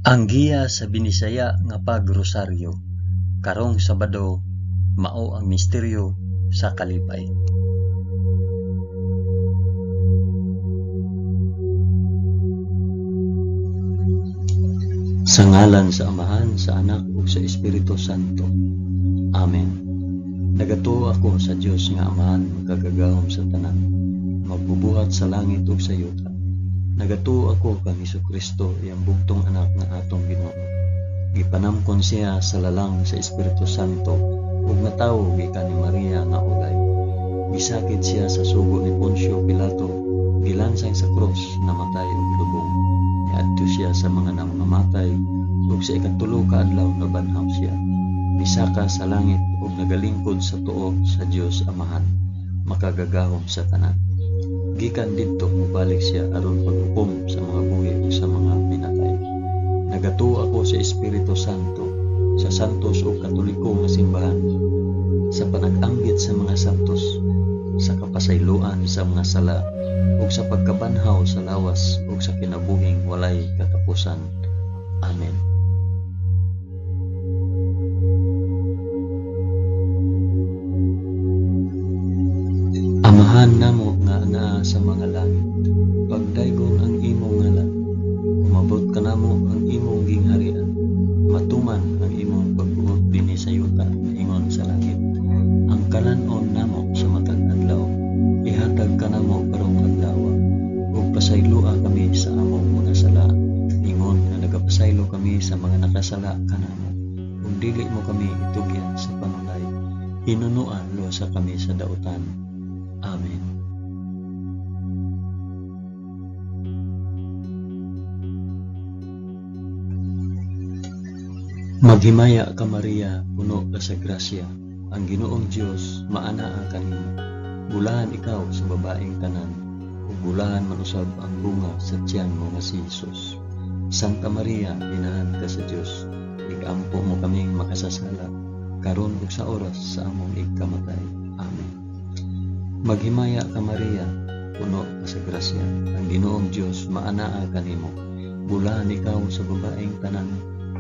Ang giya sa Binisaya nga pagrosaryo, karong Sabado, mao ang misteryo sa kalipay. Sa ngalan sa Amahan, sa Anak ug sa Espiritu Santo. Amen. Nagatuo ako sa Dios nga Amahan magkagagahom sa tanan, magbubuhat sa langit ug sa yuta. Nagatuo ako kang Hesukristo, iyang bugtong anak nga atong Ginoo. Gipanamkon siya sa lalang sa Espiritu Santo ug natawo gikan ni Maria nga ulay. Gisakit siya sa sugo ni Poncio Pilato, gilansay sa krus, namatay ug lubong. Niadto siya sa mga namamatay ug sa ikatulo ka adlaw nabanhaw siya. Misaka sa langit ug nagalingkod sa tuo sa Dios Amahan, makagagahom sa tanan. Gikan didto mobalik siya aron paghukom sa mga buhi ug sa mga pinatay. Nagatuo ako sa Espiritu Santo, sa santos ug katoliko nga simbahan, sa panag-anggit sa mga santos, sa kapasayloan sa mga sala, ug sa pagkabanhaw sa lawas ug sa kinabuhing walay katapusan. Amen. Amahan namo nga naa sa mga langit, pagdaygon ang imong ngalan, umabot ka namo ang imong gingharian, matuman ang imong pagbuot dinhi sa yuta ingon sa langit. Ang kalanon namo sa matag adlaw, ihatag ka namo karong adlaw, ug pasayloa kami sa among mga sala, ingon nga nagapasaylo kami sa mga nakasala kanamo, ug dili mo kami itugyan sa panulay, hinunuan luwasa kami sa dautan. Amen. Maghimaya ka Maria, puno ka sa grasya, ang Ginoong Dios maanaa kanimo. Bulahan ikaw sa babaeng tanan, ug bulahan man usab ang bunga sa tiyan mo nga si Hesus. Santa Maria, inahan ka sa Dios, igampo mo kaming makasasala, karon ug sa oras sa among igkamatay. Amen. Maghimaya ka Maria, puno ka sa grasya, ang Ginoong Dios maanaa kanimo. Bulahan ikaw sa babaeng tanan,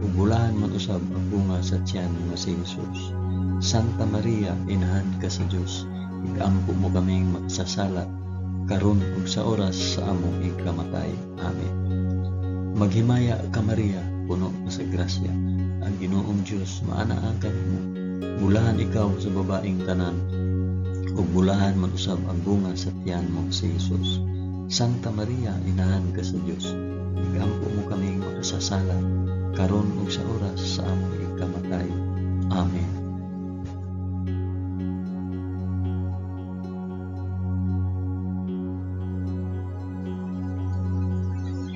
ug bulahan man usab ang bunga sa tiyan nga si Hesus. Santa Maria, inahan ka sa Dios, igampo mo kaming makasasala, karon ug sa oras sa among igkamatay. Amen. Maghimaya ka Maria, puno ka sa grasya, ang Ginoong Dios maanaa kanimo. Bulahan ikaw sa babaeng tanan, ug bulahan man usab ang bunga sa tiyan mo si Hesus. Santa Maria, inahan ka sa Dios, igampo mo kaming makasasala, karon ug sa oras sa among igkamatay. Amen.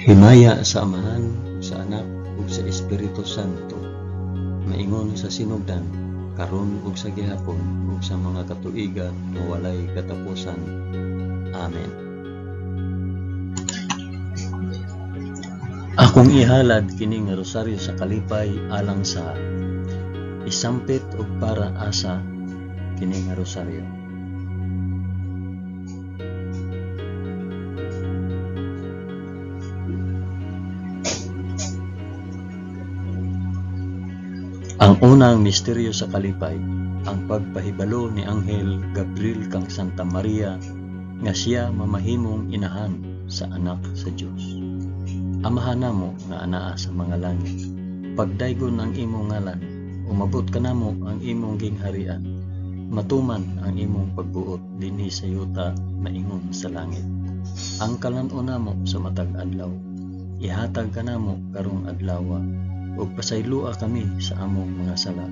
Himaya sa Amahan, sa Anak ug sa Espiritu Santo, maingon sa sinugdan, karon ug sa gihapon ug sa mga katuigan nga walay katapusan. Amen. Akong ihalad kini nga rosaryo sa kalipay alang sa isampit ug para asa kini nga rosaryo. Ang unang misteryo sa kalipay, ang pagpahibalo ni Anghel Gabriel kang Santa Maria nga siya mamahimong inahan sa anak sa Dios. Amahan namo nga anaa sa mga langit, pagdaygon ang imong ngalan, umabot ka namo ang imong gingharian, matuman ang imong pagbuot dinhi sa yuta maingon sa langit. Ang kalanon namo sa matag adlaw, ihatag ka namo karong adlaw, ug pasayloa kami sa among mga sala,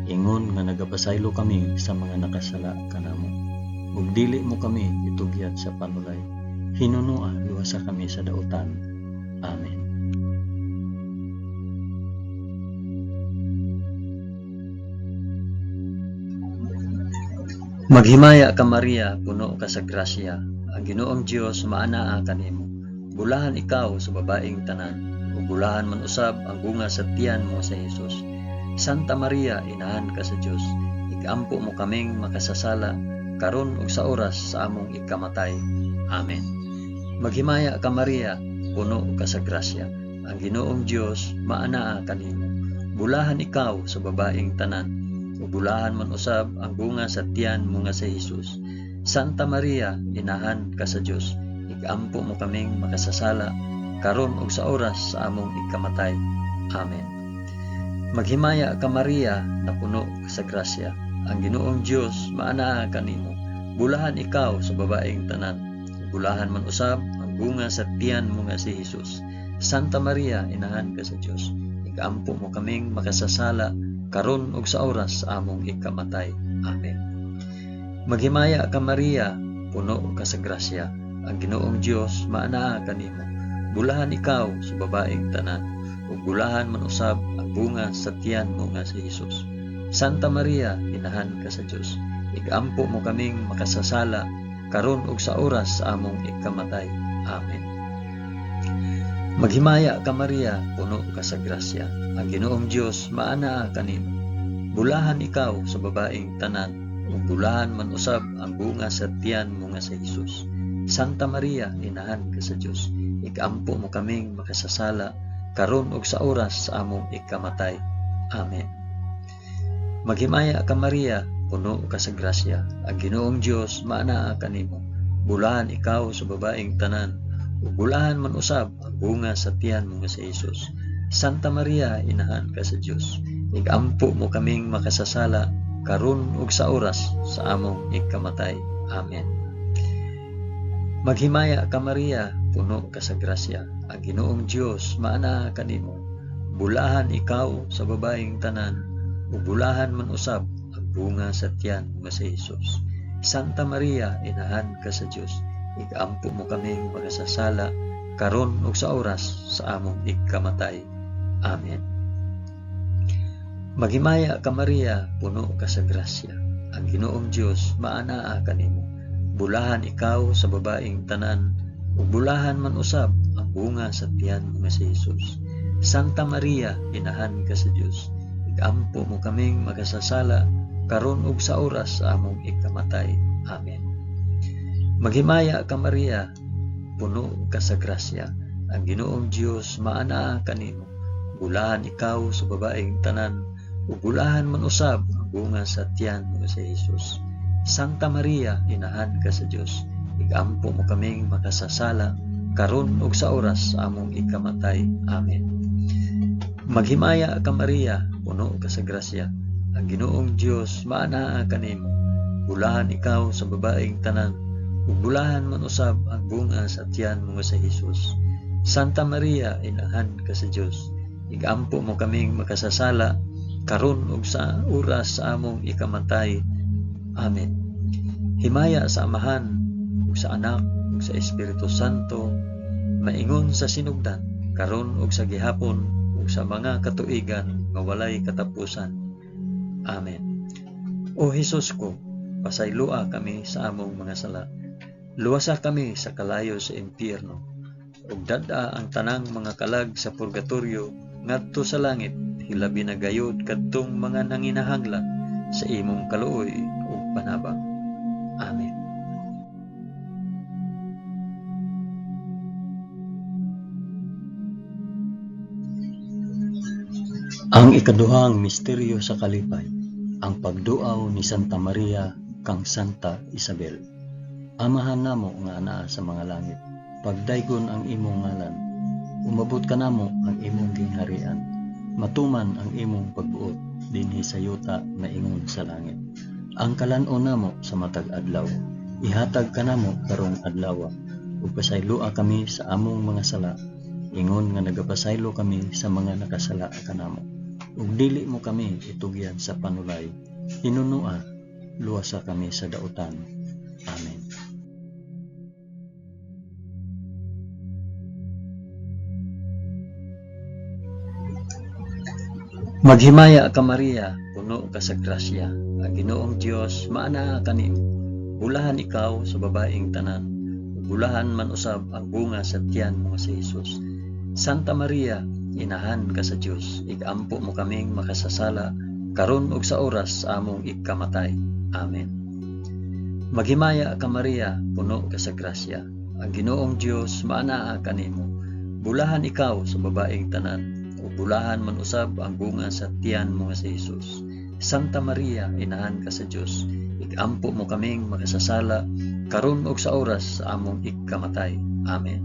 ingon nga nagapasaylo kami sa mga nakasala kanamo, ug dili mo kami itugyat sa panulay, hinunua luwasa kami sa dautan. Amen. Maghimaya ka Maria, puno ka sa grasya, ang Ginoong Dios maanaa kanimo. Bulahan ikaw sa babaeng tanan, ug bulahan man usab ang bunga sa tiyan mo sa Hesus. Santa Maria, inahan ka sa Dios, igampo mo kaming makasasala, karon ug sa oras sa among igkamatay. Amen. Maghimaya ka Maria, puno ka sa grasya, ang Ginoong Dios maanaa kanimo. Bulahan ikaw sa babaeng tanan, ug bulahan man usab ang bunga sa tiyan mo nga si Hesus. Santa Maria, inahan ka sa Dios, igampo mo kaming makasasala karon ug sa oras sa among ikamatay. Amen. Maghimaya ka Maria, na puno sa grasya, ang Ginoong Dios maanaa kanimo. Bulahan ikaw sa babaeng tanan, bulahan man usab ang bunga sa tiyan mo nga si Hesus. Santa Maria, inahan ka sa Dios, igampo mo kaming makasasala karon ug sa oras sa among ikamatay. Amen. Maghimaya ka Maria, puno ka sa grasya, ang Ginoong Dios maanaa kanimo. Bulahan ikaw sa babaeng tanan, ug bulahan man usab ang bunga sa tiyan mo nga si Hesus. Santa Maria, inahan ka sa Dios, igampo mo kaming makasasala karon ug sa oras sa among ikamatay. Amen. Maghimaya ka Maria, puno ka sa grasya, ang Ginoong Dios maanaa kanimo. Bulahan ikaw sa babaeng tanan, ug bulahan man usab ang bunga sa tiyan mo nga si Hesus. Santa Maria, inahan ka sa Dios, igampo mo kaming makasasala karon ug sa oras sa among ikamatay. Amen. Maghimaya ka Maria, puno ka sa grasya, ang Ginoong Dios maanaa kanimo. Bulahan ikaw sa babaeng tanan, ug bulahan man usab ang bunga sa tiyan mo nga si Hesus. Santa Maria, inahan ka sa Dios, igampo mo kaming makasasala karon ug sa oras sa among ikamatay. Amen. Maghimaya ka Maria, puno ka sa grasya, ang Ginoong Dios maanaa kanimo. Bulahan ikaw sa babaeng tanan, ug bulahan man usab ang bunga sa tiyan mo nga si Hesus. Santa Maria, inahan ka sa Dios, igampo mo kaming makasasala karon ug sa oras sa among ikamatay. Amen. Maghimaya ka Maria, puno ka sa grasya, ang Ginoong Dios maanaa kanimo. Bulahan ikaw sa babaeng tanan, ug bulahan man usab ang bunga sa tiyan mo nga si Hesus. Santa Maria, inahan ka sa Dios, igampo mo kaming makasasala karon ug sa oras sa among ikamatay. Amen. Maghimaya ka Maria, puno ka sa grasya, ang Ginoong Dios maanaa kanimo. Bulahan ikaw sa babaeng tanan, ug bulahan man usab ang bunga sa tiyan mo nga si Hesus. Santa Maria, inahan ka sa Dios, igampo mo kaming makasasala karon ug sa oras sa among ikamatay. Amen. Maghimaya ka Maria, puno ka sa grasya, ang Ginoong Dios maanaa kanimo. Bulahan ikaw sa babaeng tanan, ug bulahan man usab ang bunga sa tiyan mo nga si Hesus. Santa Maria, inahan ka sa Dios, igampo mo kaming makasasala karon ug sa oras sa among ikamatay. Amen. Himaya sa Amahan, ug sa Anak, ug sa Espiritu Santo, maingon sa sinugdan, karon ug sa gihapon, ug sa mga katuigan nga walay katapusan. Amen. O Hesus ko, pasaylua kami sa among mga sala. Luwasa kami sa kalayo sa impyerno, ug dad-a ang tanang mga kalag sa purgatorio ngadto sa langit, hilabi na gayud kadtong mga nanginahanglan sa imong kaluoy ug panabang. Amen. Ang ikaduhang misteryo sa kalipay, ang pagduaw ni Santa Maria kang Santa Isabel. Amahan namo nga anaa sa mga langit, pagdaygon ang imong ngalan, umabot ka namo ang imong gingharian, matuman ang imong pagbuot dinhi sa yuta na ingon sa langit. Ang kalan-on namo sa matag adlaw, ihatag ka namo karong adlaw, ug pasaylua kami sa among mga sala, ingon nga nagapasaylo kami sa mga nakasala kanamo. Ug dili mo kami itugyan sa panulay, hinunua, luwasa kami sa dautan. Amen. Maghimaya ka Maria, puno ka sa grasya, ang Ginoong Dios maanaa kanimo. Bulahan ikaw sa babaeng tanan, bulahan man usab ang bunga sa tiyan mo nga si Hesus. Santa Maria, inahan ka sa Dios, igampo mo kaming makasasala karon ug sa oras sa among ikamatay. Amen. Maghimaya ka Maria, puno ka sa grasya, ang Ginoong Dios maanaa kanimo. Bulahan ikaw sa babaeng tanan, ug bulahan man usab ang bunga sa tiyan mo nga si Hesus. Santa Maria, inahan ka sa Dios, igampo mo kaming makasasala karon ug sa oras sa among ikamatay. Amen.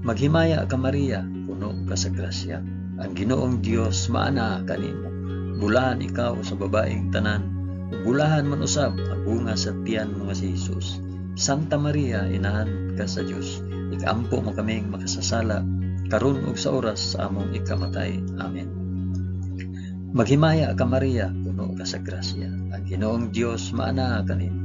Maghimaya ka Maria, puno ka sa grasya. Ang Ginoong Dios maana kanimo. Bulahan ikaw sa babaeng tanan, ug bulahan man usab ang bunga sa tiyan mo nga si Hesus. Santa Maria, inahan ka sa Dios, igampo mo kaming makasasala karon ug sa oras sa among ikamatay. Amen. Maghimaya ka Maria, puno ka sa grasya. Ang Ginoong Dios maana kanimo.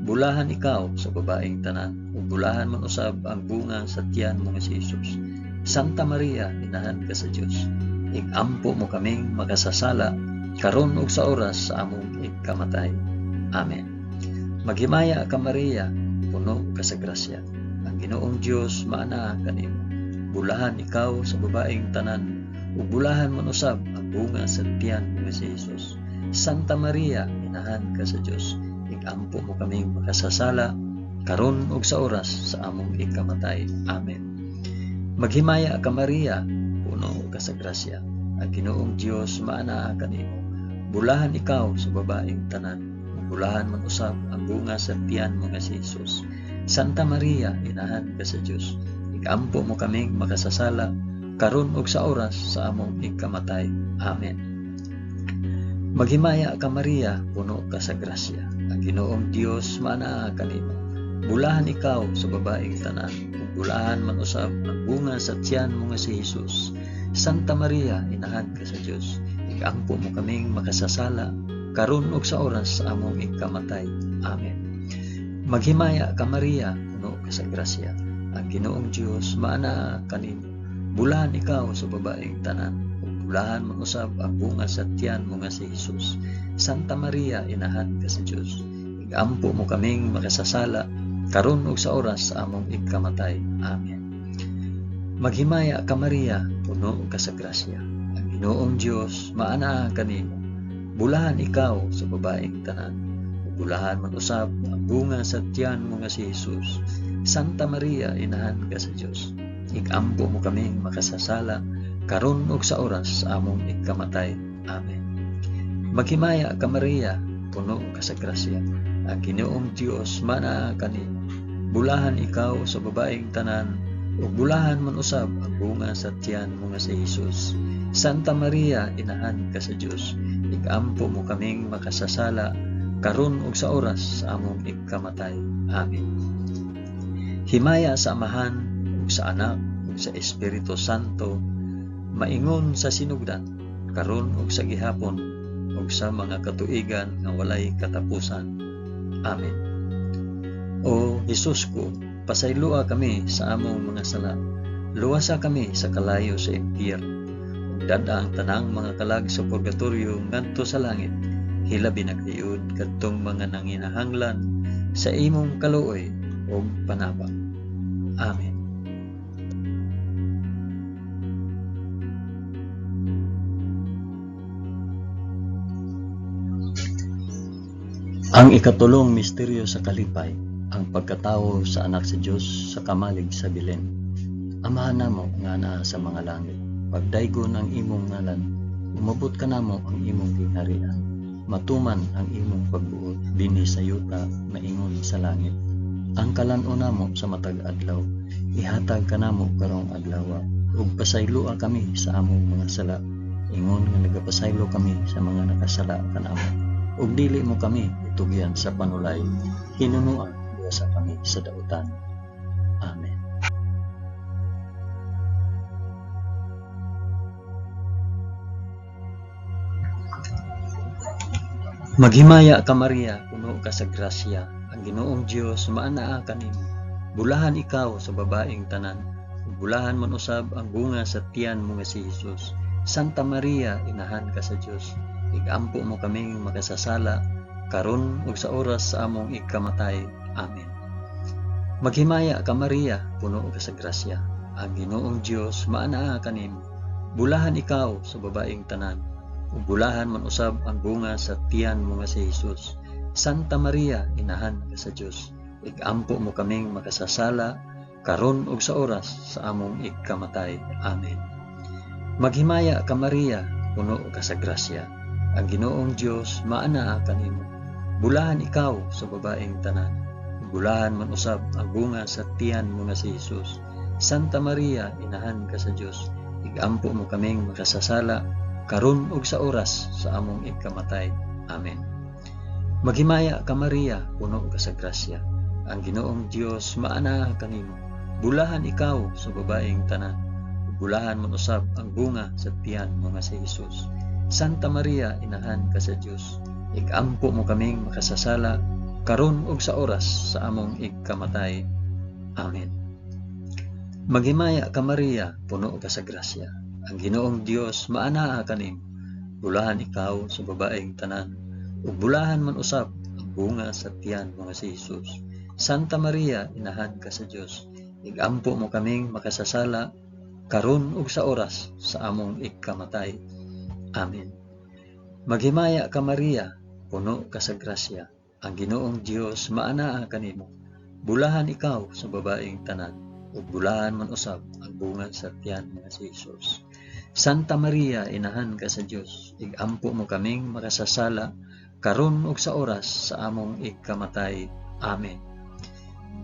Bulahan ikaw sa babaeng tanan, ug bulahan man usab ang bunga sa tiyan mo nga si Hesus. Santa Maria, inahan ka sa Dios, igampo mo kaming makasasala karon ug sa oras sa among ikamatay. Amen. Maghimaya ka Maria, puno ka sa grasya. Ang Ginoong Dios maana kanimo. Bulahan ikaw sa babaeng tanan, ug bulahan man usab ang bunga sa tiyan mo nga si Hesus. Santa Maria, inahan ka sa Dios, igampo mo kaming makasasala karon ug sa oras sa among ikamatay. Amen. Maghimaya ka Maria, puno ka sa grasya. Ang Ginoong Dios maana kanimo. Bulahan ikaw sa babaeng tanan, bulahan man usab ang bunga sa tiyan mo nga si Hesus. Santa Maria, inahan ka sa Dios, igampo mo kaming makasasala karon ug sa oras sa among ikamatay. Amen. Maghimaya ka Maria, puno ka sa grasya. Ang Ginoong Dios maana kanimo. Bulahan ikaw sa babaeng tanan, ug bulahan man usab ang bunga sa tiyan mo nga si Hesus. Santa Maria, inahan ka sa Dios, igampo mo kaming makasasala karon ug sa oras sa among ikamatay. Amen. Maghimaya ka Maria, puno ka sa grasya. Ang Ginoong Dios maana kanimo. Bulahan ikaw sa babaeng tanan, ug bulahan man usab ang bunga sa tiyan mo nga si Hesus. Santa Maria, inahan ka sa Dios, igampo mo kaming makasasala karon ug sa oras sa among ikamatay. Amen. Maghimaya ka Maria, puno ka sa grasya. Ang Ginoong Dios maana kanimo. Bulahan ikaw sa babaeng tanan, ug bulahan man usab ang bunga sa tiyan mo nga si Hesus. Santa Maria, inahan ka sa Dios, igampo mo kaming makasasala karon ug sa oras sa among ikamatay. Amen. Maghimaya ka Maria, puno ka sa grasya. Ang Ginoong Dios maana kanimo. Bulahan ikaw sa babaeng tanan, ug bulahan man usab ang bunga sa tiyan mo nga si Hesus. Santa Maria, inahan ka sa Dios, igampo mo kaming makasasala karon ug sa oras sa among ikamatay. Amen. Himaya sa Amahan ug sa Anak ug sa Espiritu Santo, maingon sa sinugdan karon ug sa gihapon ug sa mga katuigan nga walay katapusan. Amen. O Hesus ko, pasaylua kami sa among mga sala. Luwasa kami sa kalayo sa impyerno. Ug dada ang tanang mga kalag sa purgatorio ngadto sa langit. Hilabi na kayod kadtong mga nanginahanglan sa imong kaluoy ug panabang. Amen. Ang ikatulong misteryo sa kalipay, ang pagkatawo sa anak sa Dios sa kamalig sa Belen. Amahan namo nga naa sa mga langit, pagdaygon ang imong ngalan, umabot ka namo ang imong gingharian, matuman ang imong pagbuot dinhi sa yuta maingon sa langit. Ang kalan-on namo sa matag adlaw, ihatag ka namo karong adlaw, ug pasaylua kami sa among mga sala, ingon nga nagapasaylo kami sa mga nakasala kanamo. Ug dili mo kami itugyan sa panulay, hinunuan sa kami sa dautan. Amen. Maghimaya ka Maria, puno ka sa grasya. Ang Ginoong Dios maanaa kanimo. Bulahan ikaw sa babaeng tanan, ug bulahan man usab ang bunga sa tiyan mo nga si Hesus. Santa Maria, inahan ka sa Dios, igampo mo kaming makasasala karon ug sa oras sa among ikamatay. Amen. Maghimaya ka Maria, puno ka sa grasya. Ang Ginoong Dios maanaa kanimo. Bulahan ikaw sa babaeng tanan, ug bulahan man usab ang bunga sa tiyan mo nga si Hesus. Santa Maria, inahan ka sa Dios, igampo mo kaming makasasala karon ug sa oras sa among ikamatay. Amen. Maghimaya ka Maria, puno ka sa grasya. Ang Ginoong Dios maanaa kanimo. Bulahan ikaw sa babaeng tanan. Bulahan man usab ang bunga sa tiyan mo nga si Jesus. Santa Maria, inahan ka sa Dios. Igampo mo kaming makasasala karon ug sa oras sa among ikamatay. Amen. Maghimaya ka Maria, puno ka sa grasya. Ang Ginoong Dios maanaa kanimo. Bulahan ikaw sa babaeng tanan. Bulahan man usab ang bunga sa tiyan mo nga si Jesus. Santa Maria, inahan ka sa Dios. Igampo mo kaming makasasala karon ug sa oras sa among ikamatay. Amen. Maghimaya ka Maria, puno ka sa grasya. Ang Ginoong Dios maanaa kanimo. Bulahan ikaw sa babaeng tanan. Ug bulahan man usab ang bunga sa tiyan mo nga si Jesus. Santa Maria, inahan ka sa Dios. Igampo mo kaming makasasala karon ug sa oras sa among ikamatay. Amen. Maghimaya ka Maria, puno ka sa grasya. Ang Ginoong Dios maanaa kanimo. Bulahan ikaw sa babaeng tanan. Ug bulahan man usab ang bunga sa tiyan nga si Jesus. Santa Maria, inahan ka sa Dios. Igampo mo kaming makasasala karon ug sa oras sa among ikamatay. Amen.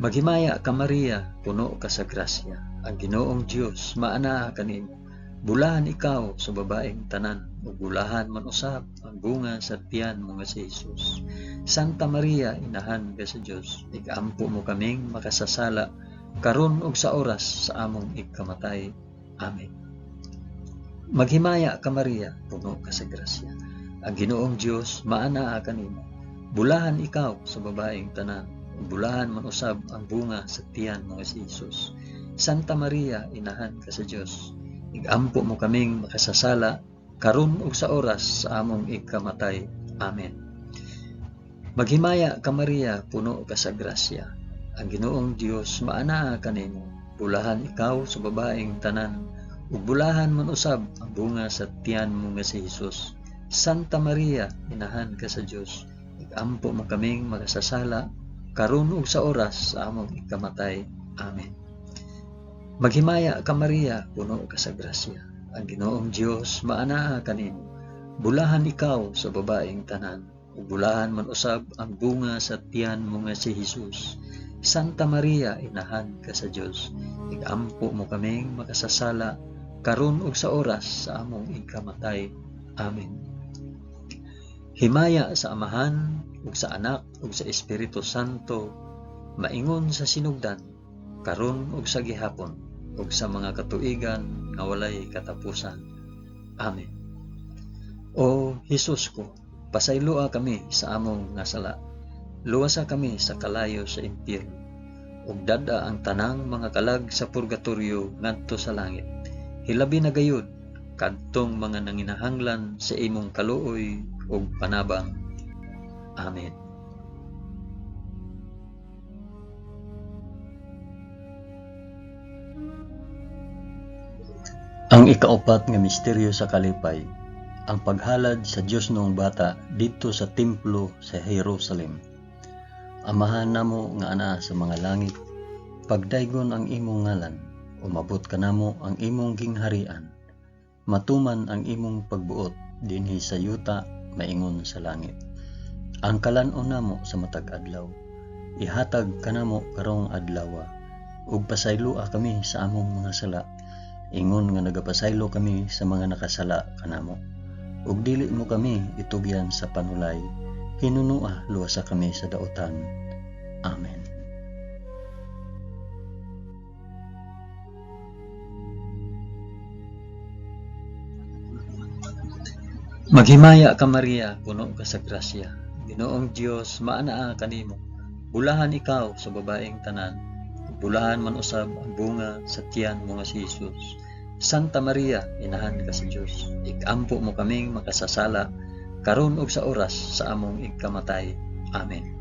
Maghimaya ka Maria, puno ka sa grasya. Ang Ginoong Dios maanaa kanimo. Bulahan ikaw sa babaeng tanan. Ug bulahan man usab ang bunga sa tiyan mo nga si Jesus. Santa Maria, inahan ka sa Dios. Igampo mo kaming makasasala karon ug sa oras sa among ikamatay. Amen. Maghimaya ka Maria, puno ka sa grasya. Ang Ginoong Dios maanaa kanimo. Bulahan ikaw sa babaeng tanan. Ug bulahan man usab ang bunga sa tiyan mo nga si Jesus. Santa Maria, inahan ka sa Dios. Igampo mo kaming makasasala karon ug sa oras sa among ikamatay. Amen. Maghimaya ka Maria, puno ka sa grasya. Ang Ginoong Dios maanaa kanimo. Bulahan ikaw sa babaeng tanan. Ug bulahan man usab ang bunga sa tiyan mo nga si Jesus. Santa Maria, inahan ka sa Dios. Igampo mo kaming makasasala karon ug sa oras sa among ikamatay. Amen. Maghimaya ka Maria, puno ka sa grasya. Ang Ginoong Dios maanaa kanimo. Bulahan ikaw sa babaeng tanan. Ug bulahan man usab ang bunga sa tiyan mo nga si Jesus. Santa Maria, inahan ka sa Dios. Igampo mo kaming makasasala karon ug sa oras sa among ikamatay. Amen. Himaya sa Amahan ug sa Anak ug sa Espiritu Santo, maingon sa sinugdan, karon ug sa gihapon, ug sa mga katuigan nga walay katapusan. Amen. O Jesus ko, pasayloa kami sa among nga sala. Luwasa kami sa kalayo sa impyerno, ug dada ang tanang mga kalag sa purgatorio ngadto sa langit. Hilabi na gayud kadtong mga nanginahanglan sa imong kaluoy ug panabang. Amen. Ang ikaapat nga misteryo sa kalipay, ang paghalad sa Dios noong bata dito sa templo sa Jerusalem. Amahan namo nga ana sa mga langit, pagdaygon ang imong ngalan, umabot kanamo ang imong gingharian. Matuman ang imong pagbuot dinhi sa yuta maingon sa langit. Ang kalan-on namo sa matag adlaw, ihatag kanamo karong adlaw, ug pasaylua kami sa among mga sala, ingon nga nagapasaylo kami sa mga nakasala kanamo. Ug dili mo kami itugyan sa panulay, hinunua luwasa kami sa daotan. Amen. Maghimaya ka Maria, puno ka sa grasya. Ginoong Dios maanaa kanimo. Bulahan ikaw sa babaeng tanan. Bulahan man usab ang bunga sa tiyan mo nga si Jesus. Santa Maria, inahan ka sa Dios. Igampo mo kaming makasasala karon ug sa oras sa among ikamatay. Amen.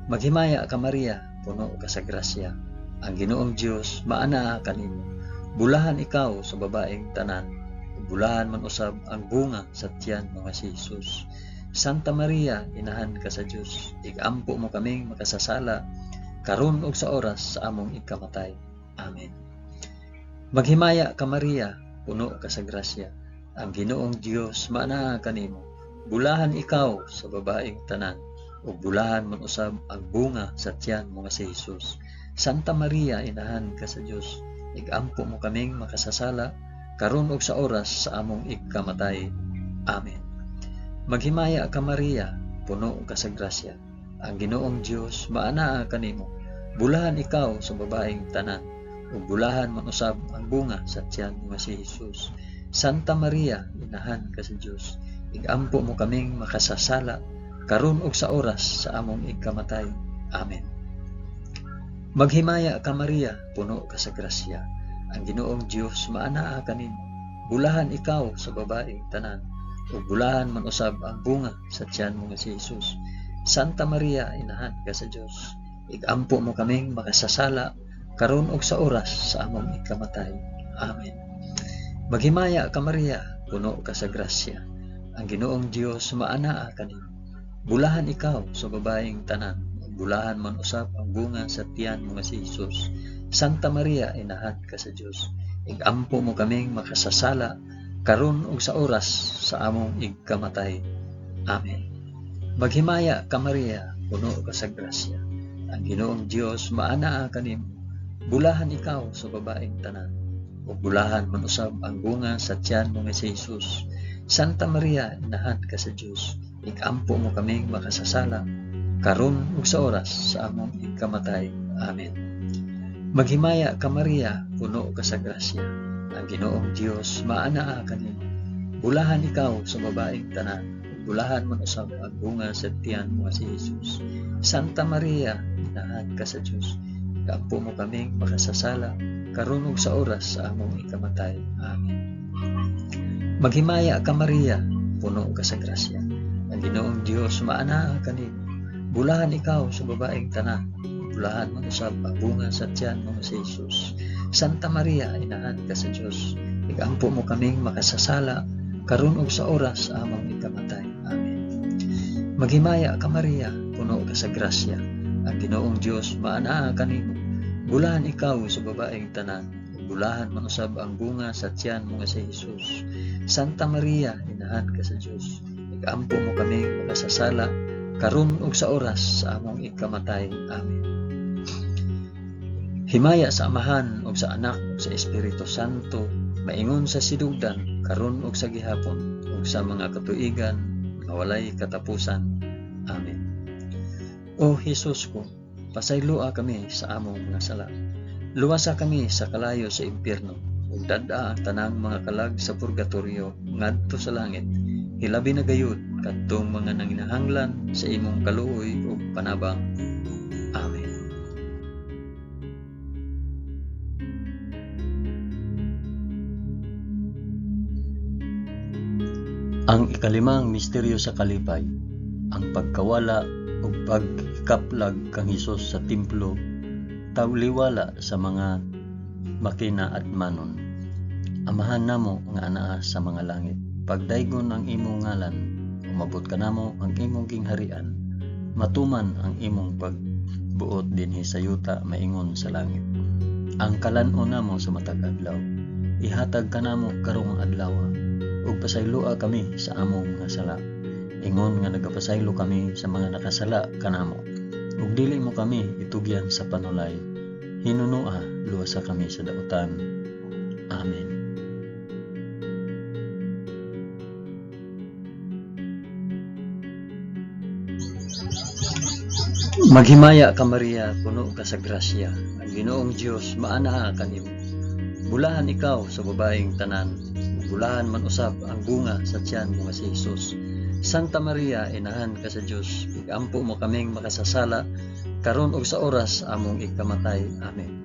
Maghimaya ka Maria, puno ka sa grasya. Ang Ginoong Dios maanaa kanimo. Bulahan ikaw sa babaeng tanan. Bulahan man usab ang bunga sa tiyan mo nga si Jesus. Santa Maria, inahan ka sa Dios. Igampo mo kaming makasasala karon ug sa oras sa among ikamatay. Amen. Maghimaya ka Maria, puno ka sa grasya, ang Ginoong Dios maanaa kanimo. Bulahan ikaw sa babaeng tanan, ug bulahan man usab ang bunga sa tiyan mo nga si Jesus. Santa Maria, inahan ka sa Dios, igampo mo kaming makasasala karon ug sa oras sa among ikamatay. Amen. Maghimaya ka Maria, puno ka sa grasya, ang Ginoong Dios maanaa kanimo. Bulahan ikaw sa babaeng tanan, ug bulahan man usab ang bunga sa tiyan mo nga si Jesus. Santa Maria, inahan ka sa Dios, igampo mo kaming makasasala karon ug sa oras sa among ikamatay. Amen. Maghimaya ka Maria, puno ka sa grasya, ang Ginoong Dios maanaa kanimo. Bulahan ikaw sa babaeng tanan, ug bulahan man usab ang bunga sa tiyan mo nga si Jesus. Santa Maria, inahan ka sa Dios, igampo mo kaming makasasala karon ug sa oras sa among ikamatay. Amen. Maghimaya ka Maria, puno ka sa grasya, ang Ginoong Dios maanaa kanimo. Bulahan ikaw sa babaeng tanan, bulahan man usab ang bunga sa tiyan mo nga si Jesus. Santa Maria, inahan ka sa Dios, igampo mo kaming makasasala karon ug sa oras sa among ikamatay. Amen. Maghimaya ka Maria, puno ka sa grasya, ang Ginoong Dios maanaa kanimo. Bulahan ikaw sa babaeng tanan, ug bulahan man usab ang bunga sa tiyan mo nga si Jesus. Santa Maria, inahan ka sa Dios, igampo mo kaming makasasala karon ug sa oras sa among ikamatay. Amen. Maghimaya ka Maria, puno ka sa grasya, ang Ginoong Dios maanaa kanimo. Bulahan ikaw sa babaeng tanan, ug bulahan man usab ang bunga sa tiyan mo nga si Jesus. Santa Maria, inahan ka sa Dios, igampo mo kaming makasasala karon ug sa oras sa among ikamatay. Amen. Maghimaya ka Maria, puno ka sa grasya, ang Ginoong Dios maanaa kanimo. Bulahan ikaw sa babaeng tanan, bulahan man usab ang bunga sa tiyan mo nga si Jesus. Santa Maria, inahan ka sa Dios, igampo mo kaming makasasala karon ug sa oras sa among ikamatay. Amen. Maghimaya ka Maria, puno ka sa grasya, ang Ginoong Dios maanaa kanimo. Bulahan ikaw sa babaeng tanan, bulahan man usab ang bunga sa tiyan mo nga si Jesus. Santa Maria, inahan ka sa Dios, igampo mo kaming makasasala karon ug sa oras sa among ikamatay. Amen. Himaya sa Amahan ug sa Anak ug sa Espiritu Santo, maingon sa sidugdan karon ug sa gihapon ug sa mga katuigan nga walay katapusan. Amen. O Jesus ko, pasayloa kami sa among mga sala. Luwasa kami sa kalayo sa impyerno, ug dad-a ang tanang mga kalag sa purgatorio ngadto sa langit. Hilabi na gayud kadtong mga nanginahanglan sa imong kaluoy ug panabang. Amen. Ang ikalimang misteryo sa kalipay, ang pagkawala ug pagkaplag kang Hesus sa templo, tawliwala sa mga makina at manon. Amahan namo nga anaa sa mga langit, pagdaygon ang imong ngalan, umabot ka namo ang imong gingharian, matuman ang imong pagbuot dinhi sa yuta maingon sa langit. Ang kalan-on namo sa matag adlaw, ihatag ka namo karong adlaw, ug pasayloa kami sa among mga sala. Ingon nga nagapasaylo kami sa mga nakasala kanamo, ug dili mo kami itugyan sa panulay. Hinunoa, luwasa kami sa dautan. Amen. Maghimaya ka Maria, puno ka sa grasya, ang Ginoong Dios maanaa kanimo. Bulahan ikaw sa babaeng tanan, bulahan man usab ang bunga sa tiyan mo nga si Jesus. Santa Maria, inahan ka sa Dios, igampo mo kaming makasasala karon ug sa oras among ikamatay. Amen.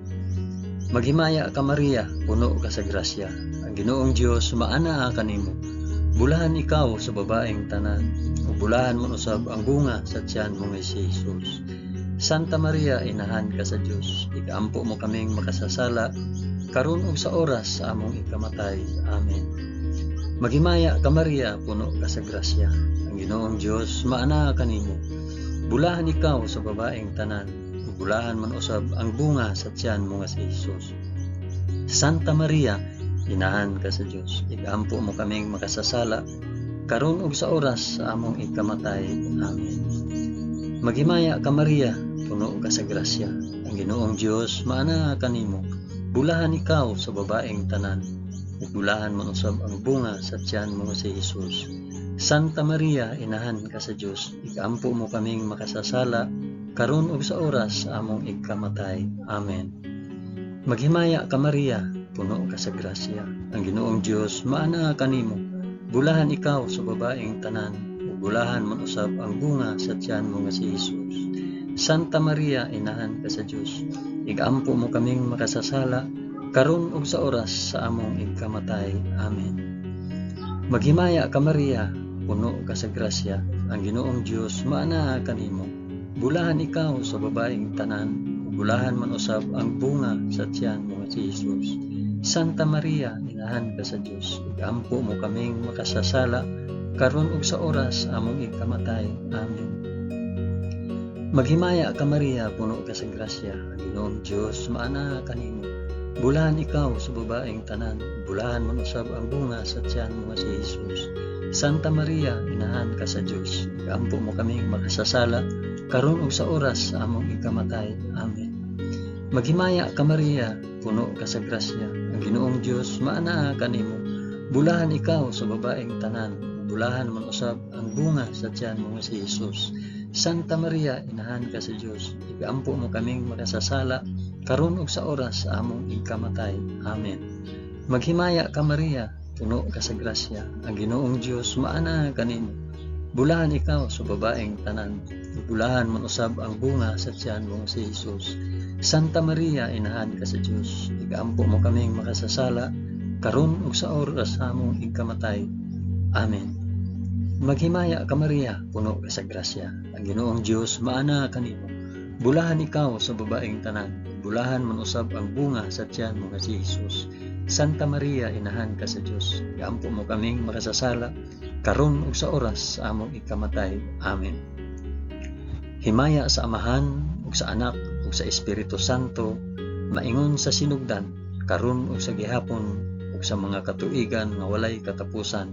Maghimaya ka Maria, puno ka sa grasya, ang Ginoong Dios maanaa kanimo. Bulahan ikaw sa babaeng tanan, ug bulahan man usab ang bunga sa tiyan mo nga si Jesus. Santa Maria, inahan ka sa Dios, igampo mo kaming makasasala karon ug sa oras sa among ikamatay. Amen. Maghimaya ka Maria, puno ka sa grasya, ang Ginoong Dios maanaa kanimo. Bulahan ikaw sa babaeng tanan, ug bulahan man usab ang bunga sa tiyan mo nga si Jesus. Santa Maria, inahan ka sa Dios, igampo mo kaming makasasala, karon ug sa oras sa among ikamatay. Amen. Maghimaya ka Maria, puno ka sa grasya, ang Ginoong Dios maana kanimo. Bulahan ikaw sa babaeng tanan, ug bulahan man usab ang bunga sa tiyan mo si Jesus. Santa Maria, inahan ka sa Dios, igampo mo kaming makasasala, karon ug sa oras sa among ikamatay. Amen. Maghimaya ka Maria, puno ka sa grasya, ang Ginoong Dios maana kanimo. Bulahan ikaw sa babaeng tanan, ug bulahan man usab ang bunga sa tiyan mo nga si Jesus. Santa Maria, inahan ka sa Dios, igampo mo kaming makasasala, karon ug sa oras sa among ikamatay. Amen. Maghimaya ka Maria, puno ka sa grasya, ang Ginoong Dios maana kanimo. Bulahan ikaw sa babaeng tanan, bulahan man usab ang bunga sa tiyan mo nga si Jesus. Santa Maria, inahan ka sa Dios, igampo mo kaming makasasala, karon ug sa oras sa among ikamatay. Amen. Maghimaya ka Maria, puno ka sa grasya, ang Ginoong Dios maana kanimo. Bulahan ikaw sa babaeng tanan, bulahan man usab ang bunga sa tiyan mo nga si Jesus. Santa Maria, inahan ka sa Dios, igampo mo kaming makasasala, karon ug sa oras sa among ikamatay. Amen. Maghimaya ka Maria, puno ka sa grasya, ang Ginoong Dios maana kanimo. Bulahan ikaw sa babaeng tanan, bulahan man usab ang bunga sa tiyan mo nga si Jesus. Santa Maria, inahan ka sa Dios, igampo mo kaming makasasala, karon ug sa oras sa among ikamatay. Amen. Maghimaya ka Maria, puno ka sa grasya, ang Ginoong Dios maana kanimo. Bulahan ikaw sa babaeng tanan, bulahan man usab ang bunga sa tiyan mo si Jesus. Santa Maria, inahan ka sa Dios, igampo mo kaming makasasala, karon ug sa oras sa among ikamatay. Amen. Maghimaya ka Maria, puno ka sa grasya, ang Ginoong Dios maana kanimo. Bulahan ikaw sa babaeng tanan, bulahan man usab ang bunga sa tiyan mo nga si Jesus. Santa Maria, inahan ka sa Dios, igampo mo kaming makasasala, karon ug sa oras sa among ikamatay. Amen. Himaya sa Amahan ug sa Anak ug sa Espiritu Santo, maingon sa sinugdan, karon ug sa gihapon ug sa mga katuigan nga walay katapusan.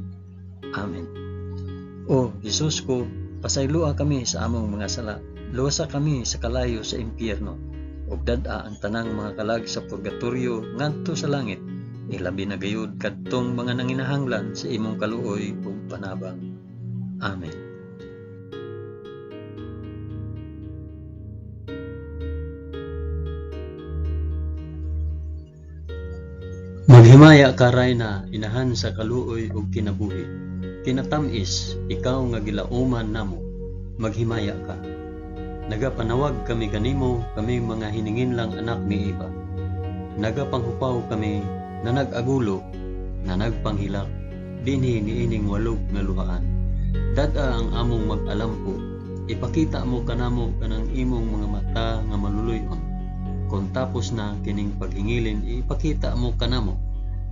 Amen. O Jesus ko, pasaylua kami sa among mga sala, luwasa kami sa kalayo sa impyerno, ug dad-a ang tanang mga kalag sa purgatorio ngadto sa langit, ilabi na gayud kadtong mga nanginahanglan sa imong kaluoy ug panabang. Amen. Maghimaya ka Rayna, inahan sa kaluoy ug kinabuhi. Kinatamis, ikaw nga gilauman namo, maghimaya ka. Nagapanawag kami kanimo, kami mga hiningin lang anak ni Eva. Nagapanghupaw kami, na nag-agulo, na nagpanghilak, dinhi niining walog nga luhaan. Dad-a ang among mag-alampo, ipakita mo kanamo kanang imong mga mata nga maluluyon. Kung tapos na kining paghingilin, ipakita mo kanamo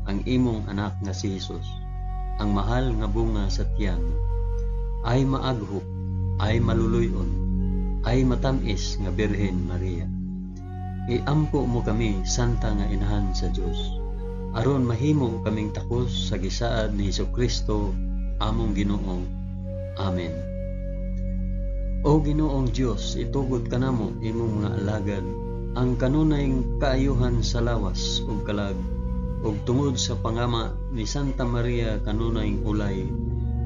ang imong anak nga si Jesus, ang mahal nga bunga sa tiyan, ay maaghop, ay maluluyon, ay matamis nga Birhen Maria. Iampo mo kami, santa nga inahan sa Dios, aron mahimo kaming takos sa gisaad ni Jesucristo among Ginoo. Amen. O Ginoong Dios, itugod kanamo imong mga alagad ang kanunayng kaayuhan sa lawas ug kalag, ug tungod sa pangama ni Santa Maria kanunayng ulay,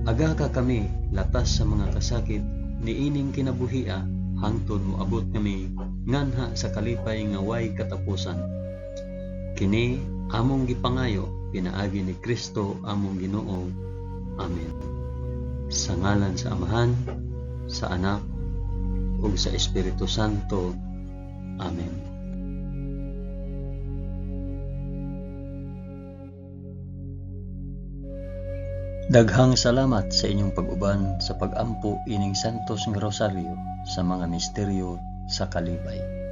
aga ka kami latas sa mga kasakit niining kinabuhia, hangtod moabot kami nganha sa kalipay nga way katapusan. Kini among gipangayo pinaagi ni Kristo among Ginoo. Amen. Sa ngalan sa Amahan, sa Anak, ug sa Espiritu Santo. Amen. Daghang salamat sa inyong pag-uban sa pag-ampo ining santos nga rosaryo sa mga misteryo sa kalipay.